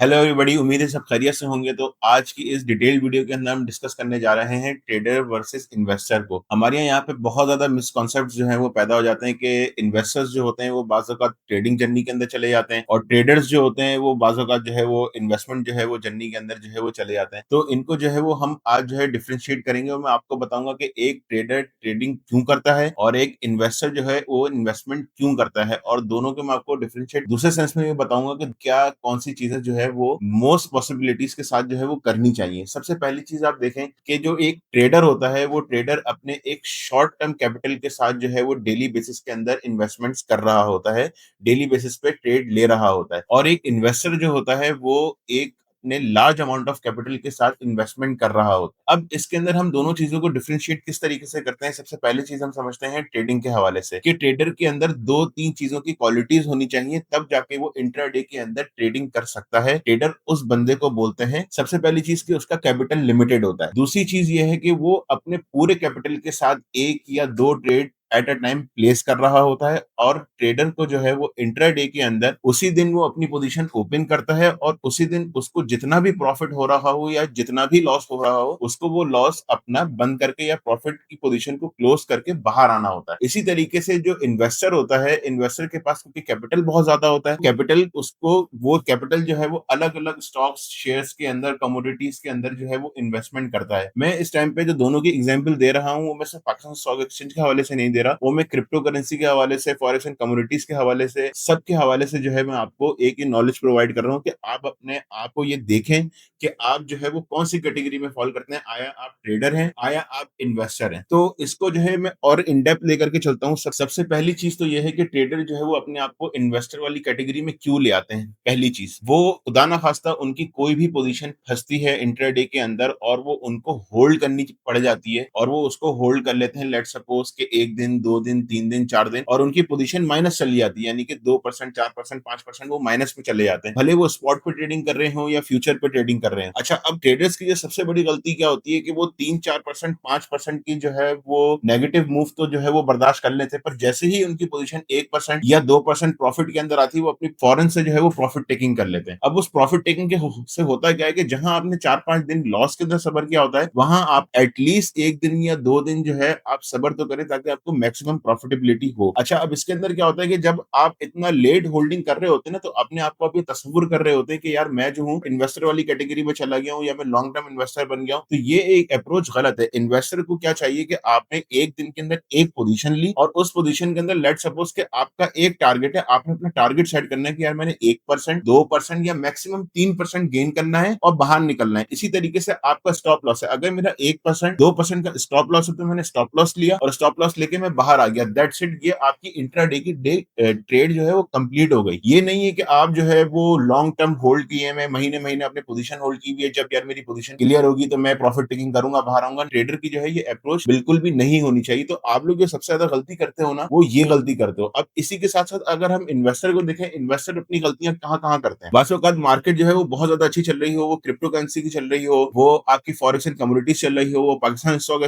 Hello everybody, उम्मीद है सब खैरियत से होंगे। तो आज की इस डिटेल्ड वीडियो के अंदर हम डिस्कस करने जा रहे हैं ट्रेडर वर्सेस इन्वेस्टर को। हमारे यहाँ पे बहुत ज्यादा मिसकॉन्सेप्ट जो है वो पैदा हो जाते हैं कि इन्वेस्टर्स जो होते हैं वो बाज़ औक़ात ट्रेडिंग जर्नी के अंदर चले जाते हैं और ट्रेडर्स जो होते हैं वो बाज़ औक़ात जो है वो इन्वेस्टमेंट जो है वो जर्नी के अंदर जो है वो चले जाते हैं। तो इनको जो है वो हम आज जो है डिफरेंशिएट करेंगे और मैं आपको बताऊंगा कि एक ट्रेडर ट्रेडिंग क्यों करता है और एक इन्वेस्टर जो है वो इन्वेस्टमेंट क्यों करता है, और दोनों के मैं आपको डिफरेंशिएट दूसरे सेंस में भी बताऊंगा कि क्या कौन सी चीजें जो है वो मोस्ट पॉसिबिलिटीज के साथ जो है वो करनी चाहिए। सबसे पहली चीज आप देखें कि जो एक ट्रेडर होता है वो ट्रेडर अपने एक शॉर्ट टर्म कैपिटल के साथ जो है वो डेली बेसिस के अंदर इन्वेस्टमेंट्स कर रहा होता है, डेली बेसिस पे ट्रेड ले रहा होता है। और एक इन्वेस्टर जो होता है वो एक ने लार्ज अमाउंट ऑफ कैपिटल के साथ इन्वेस्टमेंट कर रहा होता है। अब इसके अंदर हम दोनों चीजों को डिफरेंशिएट किस तरीके से करते हैं। सबसे पहली चीज हम समझते हैं ट्रेडिंग के हवाले से कि ट्रेडर के अंदर दो तीन चीजों की क्वालिटीज होनी चाहिए, तब जाके वो इंट्राडे के अंदर ट्रेडिंग कर सकता है। ट्रेडर उस बंदे को बोलते हैं सबसे पहली चीज कि उसका कैपिटल लिमिटेड होता है। दूसरी चीज ये है कि वो अपने पूरे कैपिटल के साथ एक या दो trade at a time place कर रहा होता है, और ट्रेडर को जो है वो इंट्राडे के अंदर उसी दिन वो अपनी पोजीशन ओपन करता है और उसी दिन उसको जितना भी प्रॉफिट हो रहा हो या जितना भी लॉस हो रहा हो उसको वो लॉस अपना बंद करके या प्रॉफिट की पोजीशन को क्लोज करके बाहर आना होता है। इसी तरीके से जो इन्वेस्टर होता है, इन्वेस्टर के पास क्योंकि कैपिटल बहुत ज्यादा होता है, कैपिटल उसको वो कैपिटल जो है वो अलग अलग स्टॉक्स शेयर्स के अंदर कमोडिटीज के अंदर जो है वो इन्वेस्टमेंट करता है। मैं इस टाइम पे जो दोनों की एग्जांपल दे रहा हूँ वो मैं सिर्फ पाकिस्तान स्टॉक एक्सचेंज के हवाले से नहीं दे रहा, वो मैं क्रिप्टो करेंसी के हवाले से, फॉरेक्स एंड कमोडिटीज के हवाले से, सबके हवाले से जो है मैं आपको एक ही नॉलेज प्रोवाइड कर रहा हूँ कि आप अपने आप को ये देखें कि आप जो है वो कौन सी कैटेगरी में फॉल करते हैं। आया आप ट्रेडर हैं, आया आप इन्वेस्टर हैं। तो इसको जो है मैं और इन डेप्थ लेकर के चलता हूँ। सबसे पहली चीज तो ये है कि ट्रेडर जो है वो अपने आप को इन्वेस्टर वाली कैटेगरी में क्यों ले आते हैं। पहली चीज, वो खुदा ना खास्ता उनकी कोई भी पोजीशन फंसती है इंट्राडे के अंदर और वो उनको होल्ड करनी पड़ जाती है और वो उसको होल्ड कर लेते हैं। लेट सपोज के एक दिन, दो दिन, तीन दिन, चार दिन, और उनकी पोजीशन माइनस चली जाती है, यानी कि 2%, 4%, 5% वो माइनस में चले जाते हैं, भले वो स्पॉट पे ट्रेडिंग कर रहे हो या फ्यूचर पे ट्रेडिंग कर रहे हैं। अच्छा, अब ट्रेडर्स की जो सबसे बड़ी गलती क्या होती है कि वो 3-4%, 5% की जो है वो नेगेटिव मूव तो जो है वो बर्दाश्त कर लेते हैं, पर जैसे ही उनकी पोजीशन 1% या 2% प्रॉफिट के अंदर आती है वो अपनी फौरन से जो है वो प्रॉफिट टेकिंग कर लेते हैं। अब उस प्रॉफिट टेकिंग के से होता क्या है कि जहां आपने 4-5 दिन लॉस के अंदर सबर किया होता है, वहां आप एटलीस्ट एक दिन या दो दिन जो है आप सबर तो करें ताकि आपको मैक्सिमम प्रॉफिटेबिलिटी हो। अच्छा, अब इसके अंदर क्या होता है कि जब आप इतना लेट होल्डिंग कर रहे होते हैं ना, तो अपने आप को आप ये तस्वुर कर रहे होते हैं कि यार मैं जो हूँ इन्वेस्टर वाली कैटेगरी में चला गया हूँ या मैं लॉन्ग टर्म इन्वेस्टर बन गया हूँ। तो ये एक अप्रोच गलत है। इन्वेस्टर को क्या चाहिए कि आपने एक दिन के अंदर एक पोजीशन ली और उस पोजीशन के अंदर लेट सपोज के आपका एक टारगेट है, आपने अपना टारगेट सेट करना है कि यार मैंने 1%, 2% या मैक्सिमम 3% गेन करना है और बाहर निकलना है। इसी तरीके से आपका स्टॉप लॉस है, अगर मेरा 1%, 2% का स्टॉप लॉस है तो मैंने स्टॉप लॉस लिया और स्टॉप लॉस लेके मैं बाहर आ गया। That's it. ये आपकी इंट्राडे की डे ट्रेड जो है वो कंप्लीट हो गई। ये नहीं है कि आप जो है वो लॉन्ग टर्म होल्ड किए, मैं महीने महीने अपने पोजीशन होल्ड की हुई है, जब यार मेरी पोजीशन क्लियर होगी तो मैं प्रॉफिट टेकिंग करूंगा, बाहर आऊंगा। ट्रेडर की जो है ये अप्रोच बिल्कुल भी नहीं होनी चाहिए। तो आप लोग जो सबसे ज्यादा गलती करते हो ना, वो ये गलती करते हो। अब इसी के साथ साथ अगर हम इन्वेस्टर को देखें, इन्वेस्टर अपनी गलतियां कहाँ कहाँ करते हैं। बासों का मार्केट जो है वो बहुत ज्यादा अच्छी चल रही हो, वो क्रिप्टो करेंसी की चल रही हो, वो आपकी फॉरेक्स एंड कमोडिटीज चल रही हो, वो पाकिस्तान स्टॉक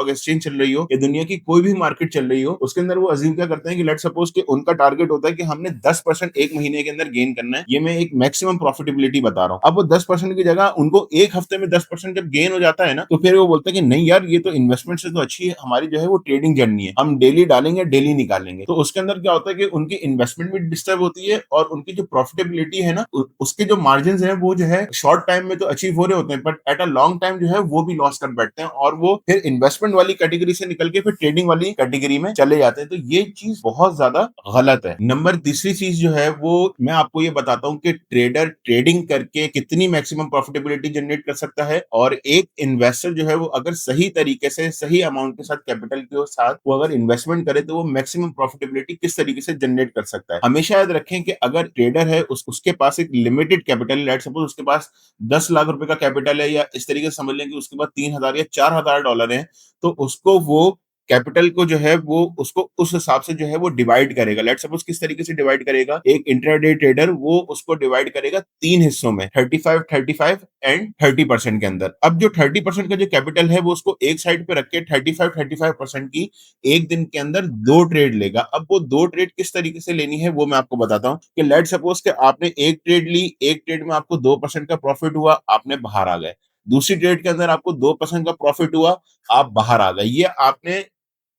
एक्सचेंज चल रही हो, या दुनिया की कोई भी मार्केट चल रही हो, उसके अंदर वो अज्यूम क्या करते हैं कि लेट सपोज कि उनका टारगेट होता है कि हमने 10% एक महीने के अंदर गेन करना है। ये मैं एक मैक्सिमम प्रॉफिटेबिलिटी बता रहा हूँ। अब वो 10% की जगह उनको एक हफ्ते में 10% जब गेन हो जाता है ना, तो फिर वो बोलते हैं कि नहीं यार, ये तो इन्वेस्टमेंट से तो अच्छी है, हमारी जो है वो ट्रेडिंग जर्नी है, हम डेली डालेंगे डेली निकालेंगे। तो उसके अंदर क्या होता है कि उनकी इन्वेस्टमेंट भी डिस्टर्ब होती है और उनकी जो प्रॉफिटेबिलिटी है ना, उसके जो मार्जिन है वो जो है शॉर्ट टाइम में तो अचीव हो रहे होते हैं, but at a long time जो है वो भी लॉस कर बैठते हैं और वो फिर इन्वेस्टमेंट वाली कैटेगरी से निकल के फिर ट्रेडिंग वाली कैटेगरी में चले जाते हैं। तो ये चीज बहुत ज्यादा गलत है। नंबर तीसरी चीज जो है वो मैं आपको ये बताता हूँ कि ट्रेडर ट्रेडिंग करके कितनी मैक्सिमम प्रॉफिटेबिलिटी जनरेट कर सकता है, और एक इन्वेस्टर जो है वो अगर सही तरीके से सही अमाउंट के साथ कैपिटल के साथ वो अगर इन्वेस्टमेंट करे तो वो मैक्सिमम प्रॉफिटेबिलिटी किस तरीके से जनरेट कर सकता है। हमेशा याद रखें कि अगर ट्रेडर है उसके पास एक लिमिटेड कैपिटल, लेट सपोज उसके पास 10 लाख रुपए का कैपिटल है, या इस तरीके से समझ लें कि उसके पास 3,000 या 4,000 डॉलर है, तो उसको वो कैपिटल को जो है वो उसको उस हिसाब से जो है वो डिवाइड करेगा। लेट्स सपोज किस तरीके से डिवाइड करेगा, एक इंट्राडे ट्रेडर वो उसको डिवाइड करेगा 3 हिस्सों में, 35 एंड 30% के अंदर। अब जो 30% का जो कैपिटल है वो उसको एक साइड पे रख के 35% की एक दिन के अंदर 2 ट्रेड लेगा। अब वो 2 ट्रेड किस तरीके से लेनी है वो मैं आपको बताता हूँ कि लेट सपोज कि आपने एक ट्रेड ली, एक ट्रेड में आपको 2% का प्रॉफिट हुआ, आपने बाहर आ गए। दूसरी ट्रेड के अंदर आपको 2% का प्रॉफिट हुआ, आप बाहर आ गए। ये आपने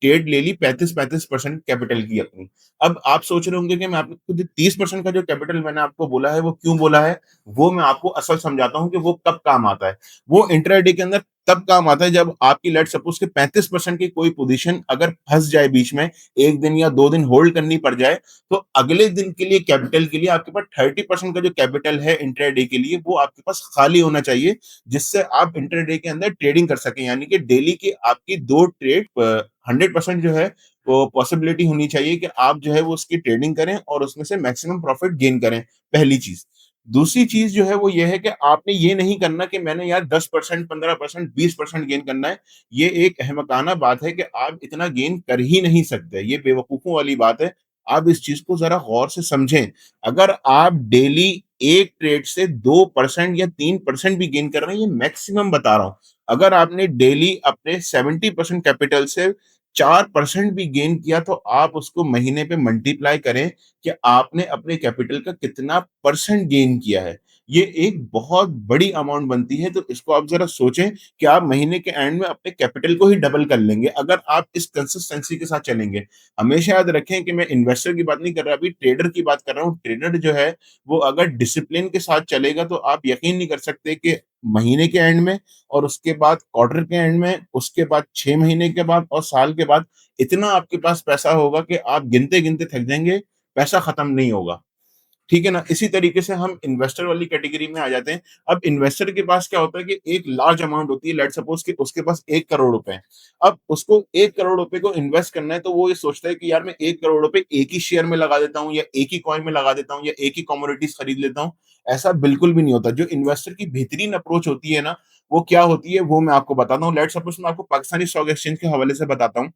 ट्रेड ले ली 35% कैपिटल की अपनी। अब आप सोच रहे होंगे कि मैं आपको जो 30% का जो कैपिटल मैंने आपको बोला है वो क्यों बोला है, वो मैं आपको असल समझाता हूँ कि वो कब काम आता है। वो इंट्राडे के अंदर तब काम आता है जब आपकी लेट सपोज के 35% की कोई पोजीशन अगर फंस जाए बीच में, एक दिन या 2 दिन होल्ड करनी पड़ जाए, तो अगले दिन के लिए कैपिटल के लिए आपके पास 30% का जो कैपिटल है इंट्राडे के लिए वो आपके पास खाली होना चाहिए, जिससे आप इंट्राडे के अंदर ट्रेडिंग कर सकें। यानी कि डेली की आपकी 2 ट्रेड 100% जो है वो पॉसिबिलिटी होनी चाहिए कि आप जो है वो उसकी ट्रेडिंग करें और उसमें से मैक्सिमम प्रॉफिट गेन करें, पहली चीज। दूसरी चीज जो है वो ये है कि आपने ये नहीं करना कि मैंने यार 10%, 15%, 20% गेन करना है। ये एक अहमकाना बात है कि आप इतना गेन कर ही नहीं सकते, ये बेवकूफों वाली बात है। आप इस चीज को जरा गौर से समझें। अगर आप डेली एक ट्रेड से 2% या 3% भी गेन कर रहे हैं, ये मैक्सिमम बता रहा हूं। अगर आपने डेली अपने 70% कैपिटल से 4% भी गेन किया, तो आप उसको महीने पे मल्टीप्लाई करें कि आपने अपने कैपिटल का कितना परसेंट गेन किया है। ये एक बहुत बड़ी अमाउंट बनती है। तो इसको आप जरा सोचें कि आप महीने के एंड में अपने कैपिटल को ही डबल कर लेंगे अगर आप इस कंसिस्टेंसी के साथ चलेंगे। हमेशा याद रखें कि मैं इन्वेस्टर की बात नहीं कर रहा, अभी ट्रेडर की बात कर रहा हूँ। ट्रेडर जो है वो अगर डिसिप्लिन के साथ चलेगा तो आप यकीन नहीं कर सकते कि महीने के एंड में, और उसके बाद क्वार्टर के एंड में, उसके बाद 6 महीने के बाद और साल के बाद इतना आपके पास पैसा होगा कि आप गिनते गिनते थक जाएंगे, पैसा खत्म नहीं होगा। ठीक है ना? इसी तरीके से हम इन्वेस्टर वाली कैटेगरी में आ जाते हैं। अब इन्वेस्टर के पास क्या होता है कि एक लार्ज अमाउंट होती है, लेट्स सपोज कि उसके पास 1 करोड़ रुपए हैं। अब उसको 1 करोड़ रुपए को इन्वेस्ट करना है, तो वो ये सोचता है कि यार मैं 1 करोड़ रुपए एक ही शेयर में लगा देता हूँ या एक ही कॉइन में लगा देता हूँ या एक ही कमोडिटीज खरीद लेता हूँ। ऐसा बिल्कुल भी नहीं होता। जो इन्वेस्टर की बेहतरीन अप्रोच होती है ना, वो क्या होती है वो मैं आपको बताता हूँ। लेट्स सपोज मैं आपको पाकिस्तानी स्टॉक एक्सचेंज के हवाले से बताता हूँ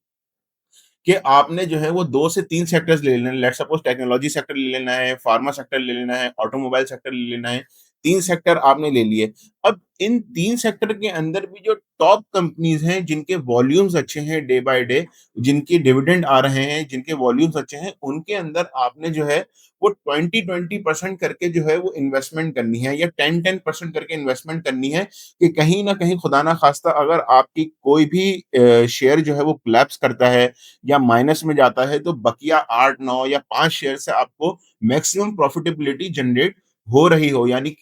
कि आपने जो है वो 2 से 3 सेक्टर्स ले लेना है। लेट्स सपोज टेक्नोलॉजी सेक्टर ले लेना है, फार्मा सेक्टर ले लेना है, ऑटोमोबाइल सेक्टर ले लेना है। 3 सेक्टर आपने ले लिए। अब इन 3 सेक्टर के अंदर भी जो टॉप कंपनीज हैं, जिनके वॉल्यूम्स अच्छे हैं डे बाय डे, जिनके डिविडेंड आ रहे हैं, जिनके वॉल्यूम्स अच्छे हैं, उनके अंदर आपने जो है वो 20-20% करके जो है वो इन्वेस्टमेंट करनी है, या 10-10% करके इन्वेस्टमेंट करनी है कि कहीं ना कहीं खुदा ना खास्ता अगर आपकी कोई भी शेयर जो है वो कोलैप्स करता है या माइनस में जाता है, तो बकिया 8, 9 या 5 शेयर से आपको मैक्सिमम प्रॉफिटेबिलिटी जनरेट हो रही हो, यानी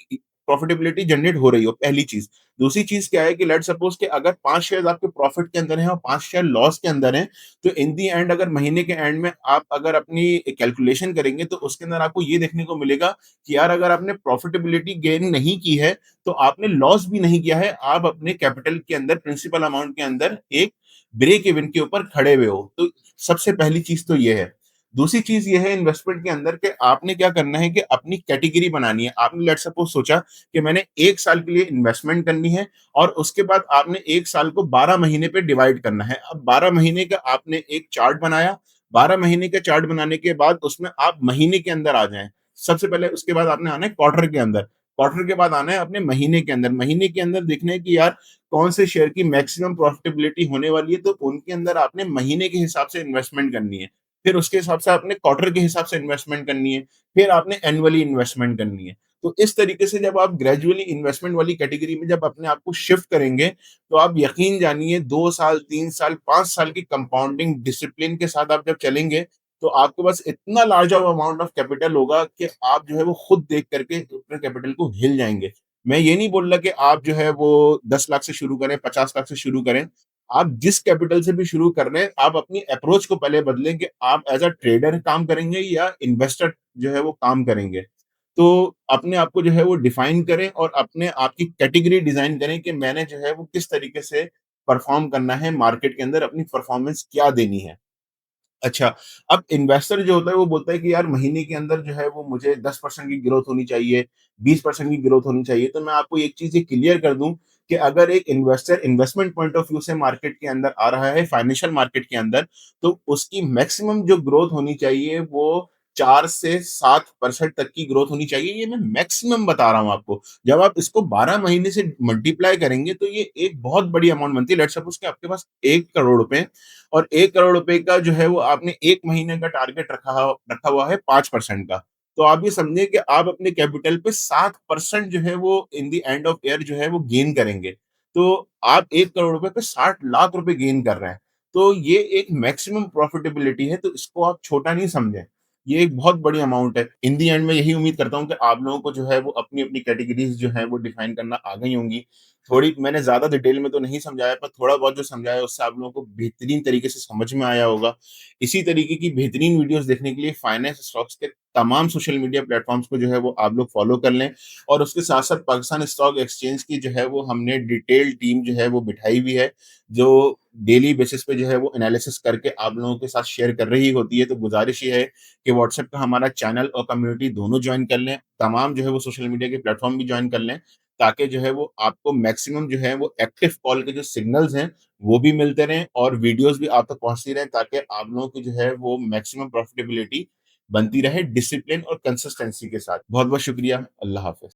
प्रॉफिटेबिलिटी जनरेट हो रही हो, पहली चीज। दूसरी चीज क्या है कि लेट सपोज कि अगर 5 शेयर आपके प्रॉफिट के अंदर हैं और 5 शेयर लॉस के अंदर हैं, तो इन दी एंड अगर महीने के एंड में आप अगर अपनी कैलकुलेशन करेंगे, तो उसके अंदर आपको ये देखने को मिलेगा कि यार अगर आपने प्रॉफिटेबिलिटी गेन नहीं की है, तो आपने लॉस भी नहीं किया है, आप अपने कैपिटल के अंदर, प्रिंसिपल अमाउंट के अंदर एक ब्रेक इवन के ऊपर खड़े हुए हो। तो सबसे पहली चीज तो ये है। दूसरी चीज ये है इन्वेस्टमेंट के अंदर के आपने क्या करना है कि अपनी कैटेगरी बनानी है। आपने लेट सपोज सोचा कि मैंने 1 साल के लिए इन्वेस्टमेंट करनी है, और उसके बाद आपने 1 साल को 12 महीने पे डिवाइड करना है। अब 12 महीने का आपने एक चार्ट बनाया। 12 महीने का चार्ट बनाने के बाद उसमें आप महीने के अंदर आ जाएं। सबसे पहले उसके बाद आपने आना है क्वार्टर के अंदर। क्वार्टर के बाद आना है अपने महीने के अंदर। महीने के अंदर देखना है कि यार कौन से शेयर की मैक्सिमम प्रॉफिटेबिलिटी होने वाली है, तो उनके अंदर आपने महीने के हिसाब से इन्वेस्टमेंट करनी है। फिर उसके हिसाब से आपने क्वार्टर के हिसाब से इन्वेस्टमेंट करनी है। फिर आपने एनुअली इन्वेस्टमेंट करनी है। तो इस तरीके से जब आप ग्रेजुअली इन्वेस्टमेंट वाली कैटेगरी में जब अपने आप को शिफ्ट करेंगे, तो आप यकीन जानिए 2 साल, 3 साल, 5 साल की कंपाउंडिंग डिसिप्लिन के साथ आप जब चलेंगे, तो आपके पास इतना लार्ज अमाउंट ऑफ कैपिटल होगा कि आप जो है वो खुद देख करके अपने कैपिटल को हिल जाएंगे। मैं ये नहीं बोल रहा कि आप जो है वो 10 लाख से शुरू करें, 50 लाख से शुरू करें। आप जिस कैपिटल से भी शुरू कर रहे हैं, आप अपनी अप्रोच को पहले बदलें कि आप एज अ ट्रेडर काम करेंगे या इन्वेस्टर जो है वो काम करेंगे। तो अपने आप को जो है वो डिफाइन करें और अपने आप की कैटेगरी डिजाइन करें कि मैंने जो है वो किस तरीके से परफॉर्म करना है मार्केट के अंदर, अपनी परफॉर्मेंस क्या देनी है। अच्छा, अब इन्वेस्टर जो होता है वो बोलता है कि यार महीने के अंदर जो है वो मुझे 10% की ग्रोथ होनी चाहिए, 20% की ग्रोथ होनी चाहिए। तो मैं आपको एक चीज़ ये क्लियर कर दूँ कि अगर एक investor investment point of view से मार्केट के अंदर आ रहा है, फाइनेंशियल मार्केट के अंदर, तो उसकी मैक्सिमम जो ग्रोथ होनी चाहिए वो 4 से 7% तक की ग्रोथ होनी चाहिए। ये मैं मैक्सिमम बता रहा हूँ आपको। जब आप इसको 12 महीने से मल्टीप्लाई करेंगे तो ये एक बहुत बड़ी अमाउंट बनती है। लेट्स सपोज कि आपके पास 1 करोड़ रुपए और 1 करोड़ रुपए का जो है वो आपने 1 महीने का टारगेट रखा हुआ है 5% का। तो आप ये समझिए कि आप अपने कैपिटल पे 7% जो है वो in the end of year जो है वो गेन करेंगे। तो आप 1 करोड़ रुपए पे 60 लाख रुपए गेन कर रहे हैं। तो ये एक मैक्सिमम प्रॉफिटेबिलिटी है, तो इसको आप छोटा नहीं समझें। ये एक बहुत बड़ी अमाउंट है। इन द एंड मैं यही उम्मीद करता हूँ कि आप लोगों को जो है वो अपनी-अपनी कैटेगरीज़ जो हैं वो डिफाइन करना आ गई होंगी। थोड़ी मैंने ज़्यादा डिटेल में तो नहीं समझाया, पर थोड़ा बहुत जो समझाया उससे आप लोगों को बेहतरीन तरीके से समझ में आया होगा। इसी तरीके की बेहतरीन वीडियोज़ देखने के लिए फाइनेंस स्टॉक्स के तमाम सोशल मीडिया प्लेटफ़ॉर्म्स को जो है वो आप लोग फ़ॉलो कर लें और उसके साथ-साथ पाकिस्तान स्टॉक एक्सचेंज की जो है वो हमने डिटेल टीम जो है वो बिठाई हुई है, जो डेली बेसिस पे जो है वो एनालिसिस करके आप लोगों के साथ शेयर कर रही होती है। तो गुज़ारिश ये है कि व्हाट्सएप का हमारा चैनल और कम्युनिटी दोनों जॉइन कर लें। तमाम जो है वो सोशल मीडिया के प्लेटफ़ॉर्म भी जॉइन कर लें, ताकि जो है वो आपको मैक्सिमम जो है वो एक्टिव कॉल के जो सिग्नल्स हैं, वो भी मिलते रहें और वीडियोज़ भी आप तक पहुँचती रहें, ताकि आप लोगों की जो है वो मैक्सिमम प्रॉफिटेबिलिटी बनती रहे डिसिप्लिन और कंसिस्टेंसी के साथ। बहुत-बहुत शुक्रिया। अल्लाह हाफ़िज़।